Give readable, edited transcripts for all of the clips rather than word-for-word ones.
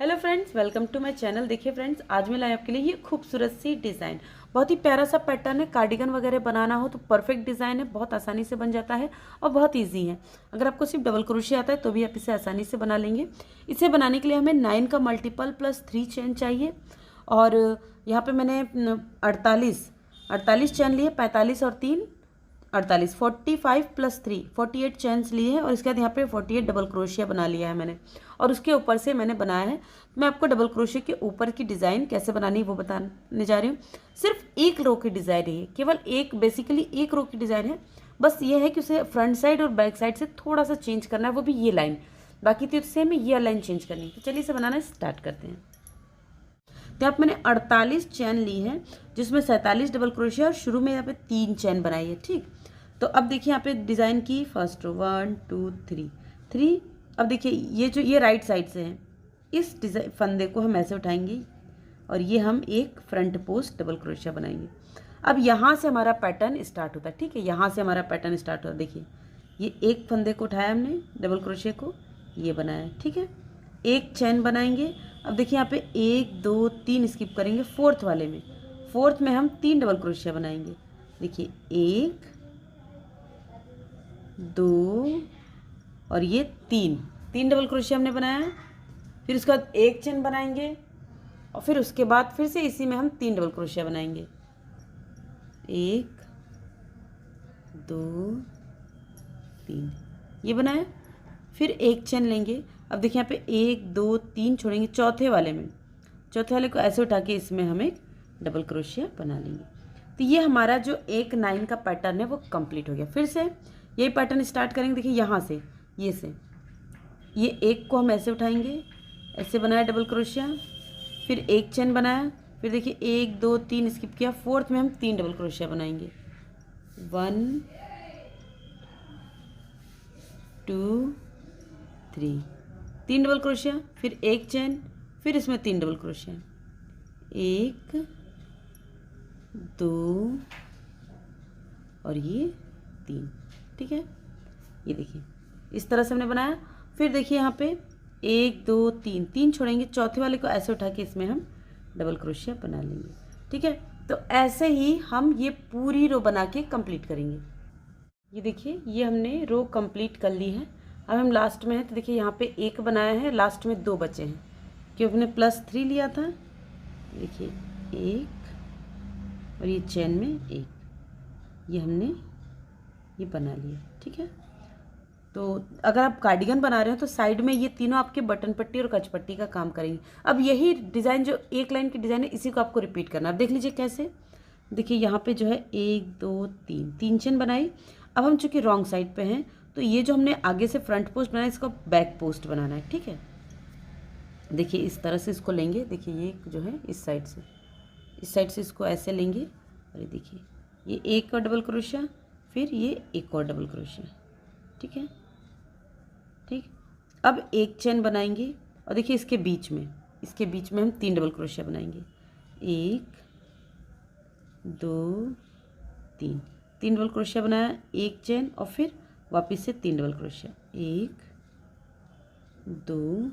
Hello friends, welcome to my channel. देखिए friends, आज मैं लाई आपके लिए ये खूबसूरत सी डिज़ाइन, बहुत ही प्यारा सा पैटर्न है। कार्डिगन वगैरह बनाना हो तो परफेक्ट डिज़ाइन है, बहुत आसानी से बन जाता है और बहुत इजी है। अगर आपको सिर्फ डबल क्रोशिया आता है तो भी आप इसे आसानी से बना लेंगे। इसे बनाने के लिए हमें 9 का मल्टीपल प्लस 3 चेन चाहिए और यहाँ पे मैंने 48 चेन लिए, 45 और 3 48, 45 प्लस 3 48 चेन्स लिए हैं और इसके बाद यहाँ पे 48 डबल क्रोशिया बना लिया है मैंने और उसके ऊपर से मैंने बनाया है। मैं आपको डबल क्रोशिया के ऊपर की डिज़ाइन कैसे बनानी है वो बताने जा रही हूँ। सिर्फ एक रो की डिज़ाइन है, केवल एक, बेसिकली एक रो की डिज़ाइन है। बस ये है कि उसे फ्रंट साइड और बैक साइड से थोड़ा सा चेंज करना है, वो भी ये लाइन। बाकी तो सेम है, ये लाइन चेंज करनी है। तो चलिए इसे बनाना स्टार्ट करते हैं। तो यहाँ पे मैंने 48 चैन ली है, जिसमें 47 डबल क्रोशिया और शुरू में यहाँ पे 3 चैन बनाई है। ठीक, तो अब देखिए यहाँ पे डिज़ाइन की फर्स्ट रो 1 2 3। अब देखिए ये राइट साइड से है, इस डिज़ाइन फंदे को हम ऐसे उठाएंगे और ये हम एक फ्रंट पोस्ट डबल क्रोशिया बनाएंगे। अब यहाँ से हमारा पैटर्न स्टार्ट होता है। ठीक है, यहाँ से हमारा पैटर्न स्टार्ट होता है। देखिए ये एक फंदे को उठाया हमने, डबल क्रोशिया को ये बनाया। ठीक है, एक चैन बनाएंगे। अब देखिए यहाँ पे 1 2 3 स्किप करेंगे, फोर्थ में हम 3 डबल क्रोशिया बनाएंगे। देखिए 1 2 और ये 3 डबल क्रोशिया हमने बनाया है। फिर उसके बाद एक चेन बनाएंगे और फिर उसके बाद फिर से इसी में हम 3 डबल क्रोशिया बनाएंगे। 1 2 3 ये बनाया। फिर एक चेन लेंगे। अब देखिए यहाँ पे 1 2 3 छोड़ेंगे, चौथे वाले को ऐसे उठा के इसमें हम एक डबल क्रोशिया बना लेंगे। तो ये हमारा जो 1 9 का पैटर्न है वो कंप्लीट हो गया। फिर से यही पैटर्न स्टार्ट करेंगे। देखिए यहाँ से ये एक को हम ऐसे उठाएंगे, ऐसे बनाया डबल क्रोशिया, फिर एक चेन बनाया, फिर देखिए 1 2 3 स्किप किया, फोर्थ में हम 3 डबल क्रोशिया बनाएंगे। 1 2 3 डबल क्रोशिया, फिर एक चेन, फिर इसमें 3 डबल क्रोशिया, 1 2 और ये 3। ठीक है, ये देखिए इस तरह से हमने बनाया। फिर देखिए यहाँ पे 1 2 3 छोड़ेंगे, चौथे वाले को ऐसे उठा के इसमें हम डबल क्रोशिया बना लेंगे। ठीक है, तो ऐसे ही हम ये पूरी रो बना के कंप्लीट करेंगे। ये देखिए ये हमने रो कंप्लीट कर ली है। अब हम लास्ट में हैं, तो देखिए यहाँ पे एक बनाया है, लास्ट में 2 बचे हैं क्योंकि हमने +3 लिया था। देखिए 1 और ये चेन में 1, ये हमने ये बना लिया। ठीक है, तो अगर आप कार्डिगन बना रहे हो तो साइड में ये तीनों आपके बटन पट्टी और कच पट्टी का काम करेंगे। अब यही डिज़ाइन जो एक लाइन की डिज़ाइन है, इसी को आपको रिपीट करना है। अब देख लीजिए कैसे। देखिए यहाँ पे जो है 1 2 3 चेन बनाई। अब हम चूँकि रॉन्ग साइड पे हैं तो ये जो हमने आगे से फ्रंट पोस्ट बनाया, इसको बैक पोस्ट बनाना है। ठीक है, देखिए इस तरह से इसको लेंगे। देखिए ये जो है इस साइड से इसको ऐसे लेंगे और ये देखिए ये एक और डबल क्रोशिया, फिर ये एक और डबल क्रोशिया। ठीक है, ठीक। अब एक चेन बनाएंगे और देखिए इसके बीच में हम 3 डबल क्रोशिया बनाएंगे। 1 2 3 डबल क्रोशिया बनाया, एक चेन और फिर वापस से 3 डबल क्रोशिया, 1 2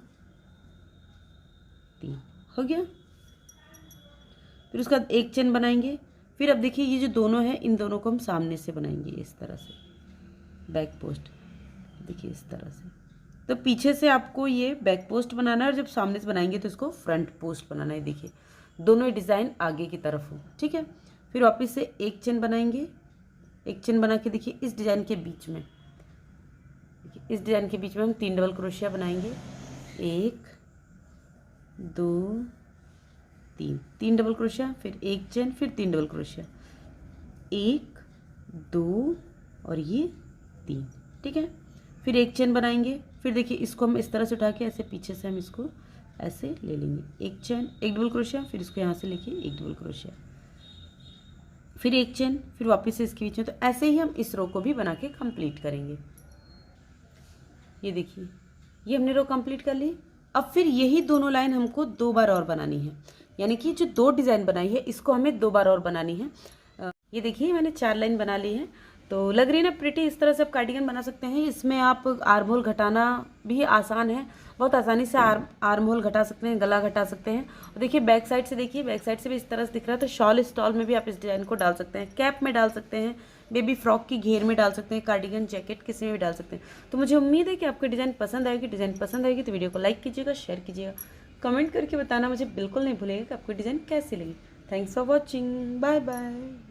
3 हो गया। फिर उसके बाद एक चेन बनाएंगे। फिर अब देखिए ये जो दोनों हैं, इन दोनों को हम सामने से बनाएंगे इस तरह से, बैक पोस्ट। देखिए इस तरह से, तो पीछे से आपको ये बैक पोस्ट बनाना है और जब सामने से बनाएंगे तो इसको फ्रंट पोस्ट बनाना है। देखिए दोनों डिज़ाइन आगे की तरफ हो। ठीक है, फिर वापस से एक चेन बनाएंगे, एक चेन बना के देखिए इस डिज़ाइन के बीच में, हम 3 डबल क्रोशिया बनाएंगे। 1 2 3 डबल क्रोशिया, फिर एक चेन, फिर 3 डबल क्रोशिया, 1 2 और ये 3। ठीक है, फिर एक चेन बनाएंगे। फिर देखिए इसको हम इस तरह से उठा के ऐसे पीछे से हम इसको ऐसे ले लेंगे, एक चेन, एक डबल क्रोशिया, फिर इसको यहाँ से लेके एक डबल क्रोशिया, फिर एक चेन, फिर वापस से इसके बीच में। तो ऐसे ही हम इस रो को भी बना के कंप्लीट करेंगे। ये देखिए ये हमने रो कंप्लीट कर ली। अब फिर यही दोनों लाइन हमको 2 बार और बनानी है, यानी कि जो 2 डिज़ाइन बनाई है इसको हमें 2 बार और बनानी है। ये देखिए मैंने 4 लाइन बना ली है। तो लग रही है ना प्रिटी। इस तरह से आप कार्डिगन बना सकते हैं। इसमें आप आर्म होल घटाना भी आसान है बहुत आसानी से आर्म होल घटा सकते हैं, गला घटा सकते हैं। और देखिए बैक साइड से, देखिए बैक साइड से भी इस तरह से दिख रहा है। तो शॉल स्टॉल में भी आप इस डिज़ाइन को डाल सकते हैं, कैप में डाल सकते हैं, बेबी फ्रॉक की घेर में डाल सकते हैं, कार्डिगन जैकेट किसी में भी डाल सकते हैं। तो मुझे उम्मीद है कि आपको डिज़ाइन पसंद आएगी। डिज़ाइन पसंद आएगी तो वीडियो को लाइक कीजिएगा, शेयर कीजिएगा, कमेंट करके बताना मुझे बिल्कुल नहीं भूलिएगा कि आपको डिज़ाइन कैसी लगी। Thanks for watching, bye bye.